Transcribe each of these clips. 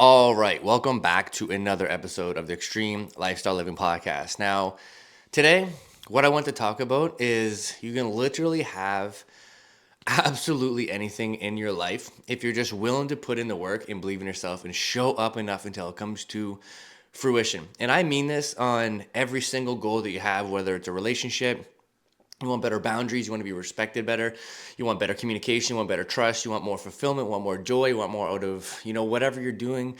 All right, welcome back to another episode of the Extreme Lifestyle Living Podcast. Now, today, what I want to talk about is you can literally have absolutely anything in your life if you're just willing to put in the work and believe in yourself and show up enough until it comes to fruition. And I mean this on every single goal that you have, whether it's a relationship, you want better boundaries, you want to be respected better, you want better communication, you want better trust, you want more fulfillment, you want more joy, you want more out of, whatever you're doing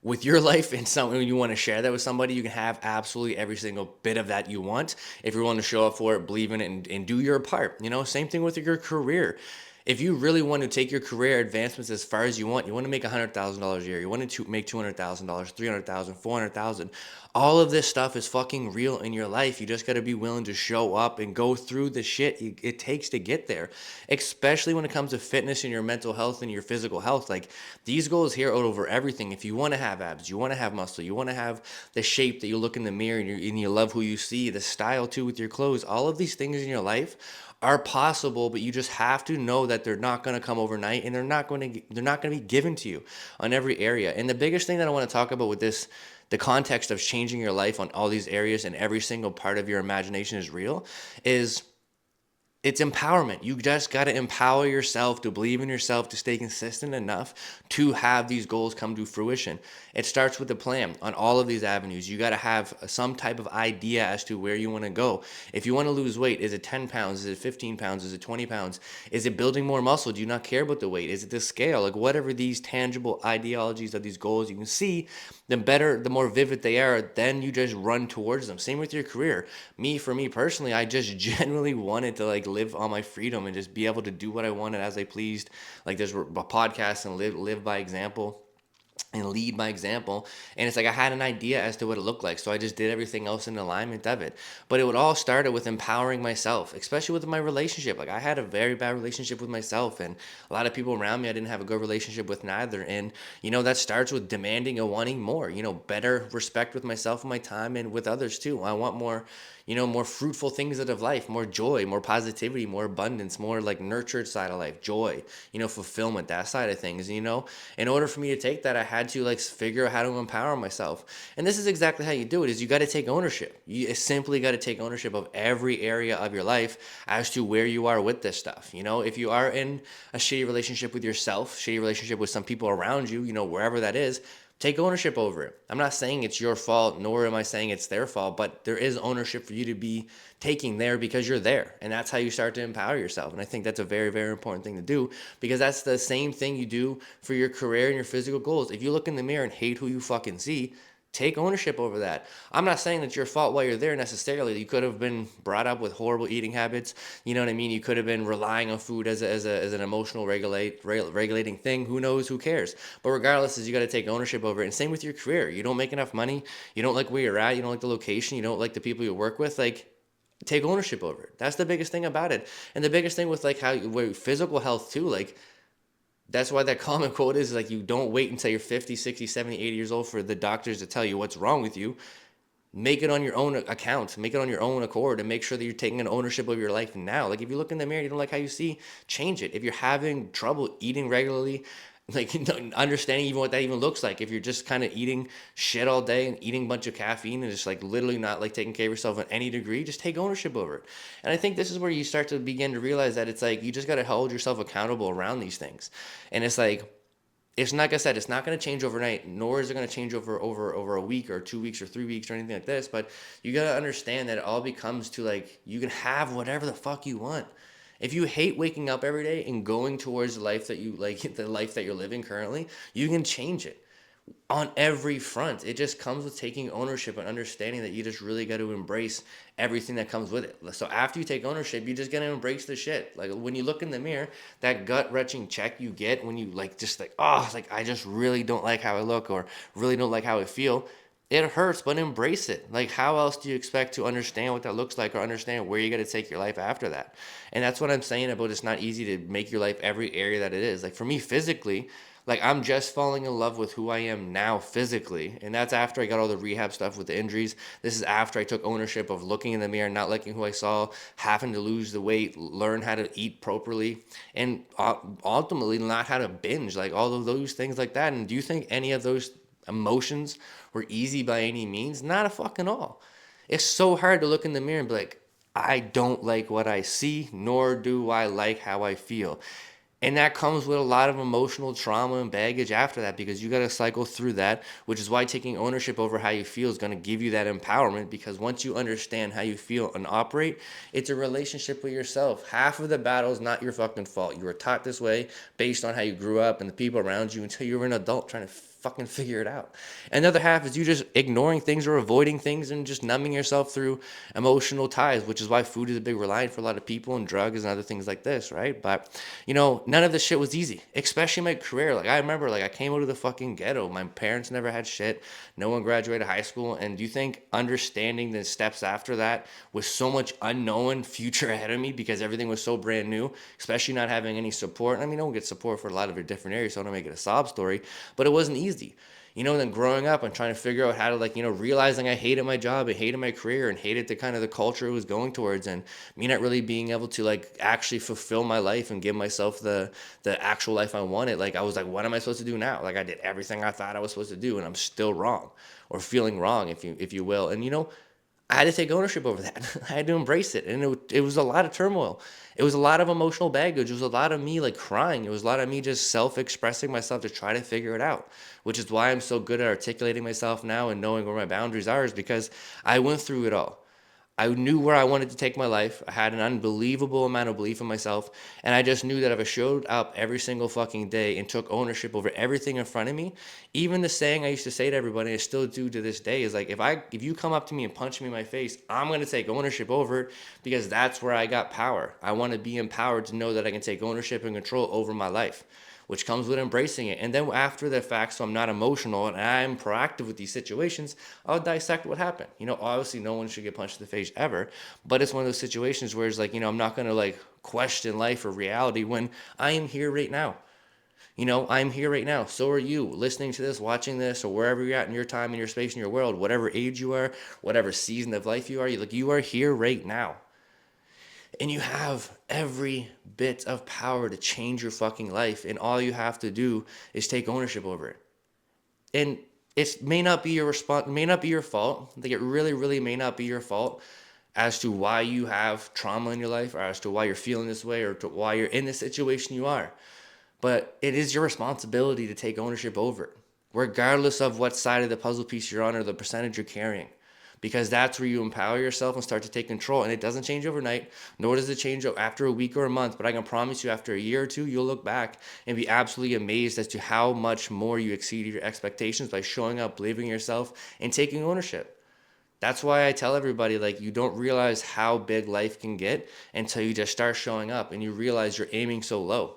with your life and something you want to share that with somebody. You can have absolutely every single bit of that you want if you're willing to show up for it, believe in it, and do your part. Same thing with your career. If you really want to take your career advancements as far as you want to make $100,000 a year, you want to make $200,000, 300,000, 400,000. All of this stuff is fucking real in your life. You just got to be willing to show up and go through the shit it takes to get there, especially when it comes to fitness and your mental health and your physical health. Like, these goals here out over everything. If you want to have abs, you want to have muscle, you want to have the shape that you look in the mirror and you love who you see, the style too with your clothes, all of these things in your life are possible, but you just have to know that they're not going to come overnight, and they're not going to be given to you on every area. And the biggest thing that I want to talk about with this, the context of changing your life on all these areas and every single part of your imagination is real, is it's empowerment. You just got to empower yourself to believe in yourself, to stay consistent enough to have these goals come to fruition. It starts with a plan on all of these avenues. You got to have some type of idea as to where you want to go. If you want to lose weight, is it 10 pounds? Is it 15 pounds? Is it 20 pounds? Is it building more muscle? Do you not care about the weight? Is it the scale? Like, whatever these tangible ideologies of these goals you can see, the better, the more vivid they are, then you just run towards them. Same with your career. For me personally, I just genuinely wanted to live on my freedom and just be able to do what I wanted as I pleased. Like, there's a podcast and live by example and lead by example. And it's like I had an idea as to what it looked like, so I just did everything else in alignment of it. But it would all started with empowering myself, especially with my relationship. Like, I had a very bad relationship with myself, and a lot of people around me I didn't have a good relationship with neither. And that starts with demanding and wanting more, better respect with myself and my time, and with others too. I want more, more fruitful things out of life, more joy, more positivity, more abundance, more like nurtured side of life, joy, fulfillment, that side of things. In order for me to take that, I had to figure out how to empower myself. And this is exactly how you do it, is you got to take ownership. You simply got to take ownership of every area of your life as to where you are with this stuff. If you are in a shitty relationship with yourself, shitty relationship with some people around you, wherever that is, take ownership over it. I'm not saying it's your fault, nor am I saying it's their fault, but there is ownership for you to be taking there because you're there. And that's how you start to empower yourself. And I think that's a very, very important thing to do, because that's the same thing you do for your career and your physical goals. If you look in the mirror and hate who you fucking see, take ownership over that. I'm not saying that your fault while you're there necessarily. You could have been brought up with horrible eating habits. You know what I mean? You could have been relying on food as an emotional regulating thing. Who knows? Who cares? But regardless, is you got to take ownership over it. And same with your career. You don't make enough money. You don't like where you're at. You don't like the location. You don't like the people you work with. Take ownership over it. That's the biggest thing about it. And the biggest thing with where physical health too, that's why that common quote is you don't wait until you're 50, 60, 70, 80 years old for the doctors to tell you what's wrong with you. Make it on your own account, make it on your own accord, and make sure that you're taking an ownership of your life now. If you look in the mirror and you don't like how you see, change it. If you're having trouble eating regularly, understanding even what that even looks like, if you're just kind of eating shit all day and eating a bunch of caffeine and just literally not taking care of yourself in any degree, just take ownership over it. And I think this is where you start to begin to realize that it's you just got to hold yourself accountable around these things. And it's it's not, like I said, it's not going to change overnight, nor is it going to change over a week or 2 weeks or 3 weeks or anything like this. But you got to understand that it all becomes to you can have whatever the fuck you want. If you hate waking up every day and going towards the life that you the life that you're living currently, you can change it on every front. It just comes with taking ownership and understanding that you just really got to embrace everything that comes with it. So after you take ownership, you just got to embrace the shit. When you look in the mirror, that gut wrenching check you get when you I just really don't like how I look, or really don't like how I feel. It hurts, but embrace it. How else do you expect to understand what that looks like, or understand where you got to take your life after that? And that's what I'm saying about it's not easy to make your life every area that it is. For me physically, I'm just falling in love with who I am now physically. And that's after I got all the rehab stuff with the injuries. This is after I took ownership of looking in the mirror, not liking who I saw, having to lose the weight, learn how to eat properly, and ultimately not how to binge, all of those things like that. And do you think any of those emotions were easy by any means. Not a fucking all. It's so hard to look in the mirror and be like, I don't like what I see, nor do I like how I feel. And that comes with a lot of emotional trauma and baggage after that, because you got to cycle through that, which is why taking ownership over how you feel is going to give you that empowerment. Because once you understand how you feel and operate, it's a relationship with yourself. Half of the battle is not your fucking fault. You were taught this way based on how you grew up and the people around you until you were an adult trying to fucking figure it out. And the other half is you just ignoring things or avoiding things and just numbing yourself through emotional ties, which is why food is a big reliant for a lot of people, and drugs and other things like this, right? But none of this shit was easy, especially my career. Like, I remember, like, I came out of the fucking ghetto. My parents never had shit. No one graduated high school. And do you think understanding the steps after that with so much unknown future ahead of me, because everything was so brand new, especially not having any support? I mean, no one gets support for a lot of your different areas, so I don't make it a sob story, but it wasn't easy. Then growing up and trying to figure out how to, realizing I hated my job, I hated my career, and hated the kind of the culture it was going towards, and me not really being able to actually fulfill my life and give myself the actual life I wanted. Like, I was like, what am I supposed to do now? Like, I did everything I thought I was supposed to do, and I'm still wrong, or feeling wrong, if you will. And I had to take ownership over that. I had to embrace it. And it was a lot of turmoil. It was a lot of emotional baggage. It was a lot of me crying. It was a lot of me just self-expressing myself to try to figure it out, which is why I'm so good at articulating myself now and knowing where my boundaries are, is because I went through it all. I knew where I wanted to take my life. I had an unbelievable amount of belief in myself. And I just knew that if I showed up every single fucking day and took ownership over everything in front of me, even the saying I used to say to everybody, I still do to this day, is like, if you come up to me and punch me in my face, I'm going to take ownership over it, because that's where I got power. I want to be empowered to know that I can take ownership and control over my life, which comes with embracing it. And then after the fact, so I'm not emotional and I'm proactive with these situations, I'll dissect what happened. Obviously no one should get punched in the face ever, but it's one of those situations where it's I'm not going to question life or reality when I am here right now. I'm here right now. So are you, listening to this, watching this, or wherever you're at in your time, in your space, in your world, whatever age you are, whatever season of life you are. You are here right now. And you have every bit of power to change your fucking life. And all you have to do is take ownership over it. And it may not be your may not be your fault. It really, really may not be your fault as to why you have trauma in your life, or as to why you're feeling this way, or to why you're in the situation you are. But it is your responsibility to take ownership over it, regardless of what side of the puzzle piece you're on or the percentage you're carrying. Because that's where you empower yourself and start to take control. And it doesn't change overnight, nor does it change after a week or a month. But I can promise you, after a year or two, you'll look back and be absolutely amazed as to how much more you exceeded your expectations by showing up, believing in yourself, and taking ownership. That's why I tell everybody, you don't realize how big life can get until you just start showing up and you realize you're aiming so low.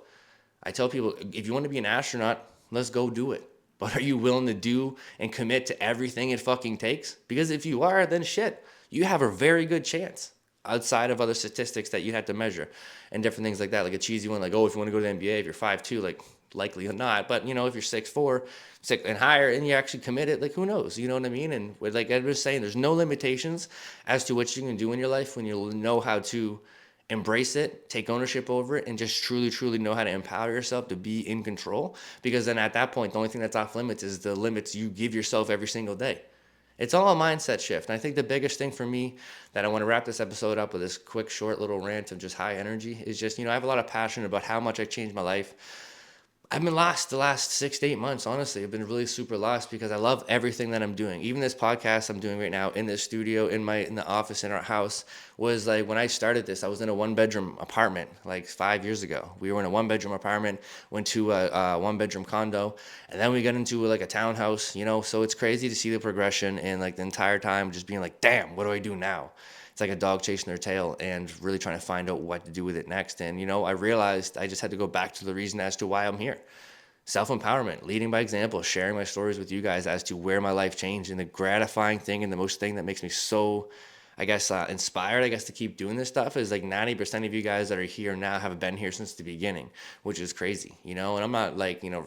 I tell people, if you want to be an astronaut, let's go do it. But are you willing to do and commit to everything it fucking takes? Because if you are, then shit, you have a very good chance, outside of other statistics that you have to measure and different things like that. Like a cheesy one, if you want to go to the NBA, if you're 5'2", likely or not. But, if you're 6'4", 6 and higher, and you actually commit it, who knows? You know what I mean? And like Ed was saying, there's no limitations as to what you can do in your life when you know how to embrace it, take ownership over it, and just truly, truly know how to empower yourself to be in control. Because then at that point, the only thing that's off limits is the limits you give yourself every single day. It's all a mindset shift. And I think the biggest thing for me that I want to wrap this episode up with, this quick, short little rant of just high energy, is just, I have a lot of passion about how much I changed my life. I've been lost the last 6 to 8 months, honestly. I've been really super lost because I love everything that I'm doing. Even this podcast I'm doing right now in this studio, in the office, in our house, was when I started this, I was in a 1-bedroom apartment 5 years ago. We were in a 1-bedroom apartment, went to a 1-bedroom condo, and then we got into a townhouse, so it's crazy to see the progression, and the entire time just being damn, what do I do now? It's like a dog chasing their tail and really trying to find out what to do with it next. And, I realized I just had to go back to the reason as to why I'm here. Self-empowerment, leading by example, sharing my stories with you guys as to where my life changed. And the gratifying thing and the most thing that makes me so, inspired, to keep doing this stuff is 90% of you guys that are here now have been here since the beginning, which is crazy, and I'm not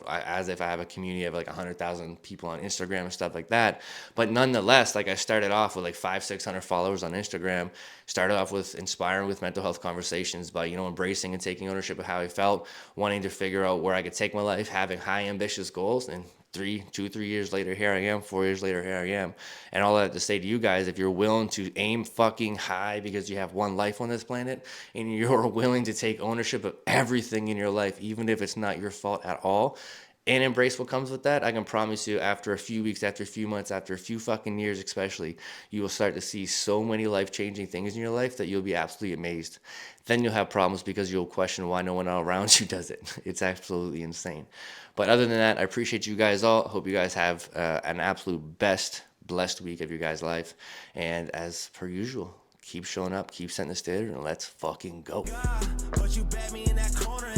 as if I have a community of 100,000 people on Instagram and stuff like that. But nonetheless, I started off with 500-600 followers on Instagram, started off with inspiring with mental health conversations by, embracing and taking ownership of how I felt, wanting to figure out where I could take my life, having high ambitious goals, and 3 years later, here I am. 4 years later, here I am. And all I have to say to you guys, if you're willing to aim fucking high because you have one life on this planet and you're willing to take ownership of everything in your life, even if it's not your fault at all, and embrace what comes with that, I can promise you after a few weeks, after a few months, after a few fucking years especially, you will start to see so many life-changing things in your life that you'll be absolutely amazed. Then you'll have problems because you'll question why no one around you does it. It's absolutely insane. But other than that, I appreciate you guys all. Hope you guys have an absolute best, blessed week of your guys' life. And as per usual, keep showing up, keep setting the standard, and let's fucking go. But you bet me in that corner.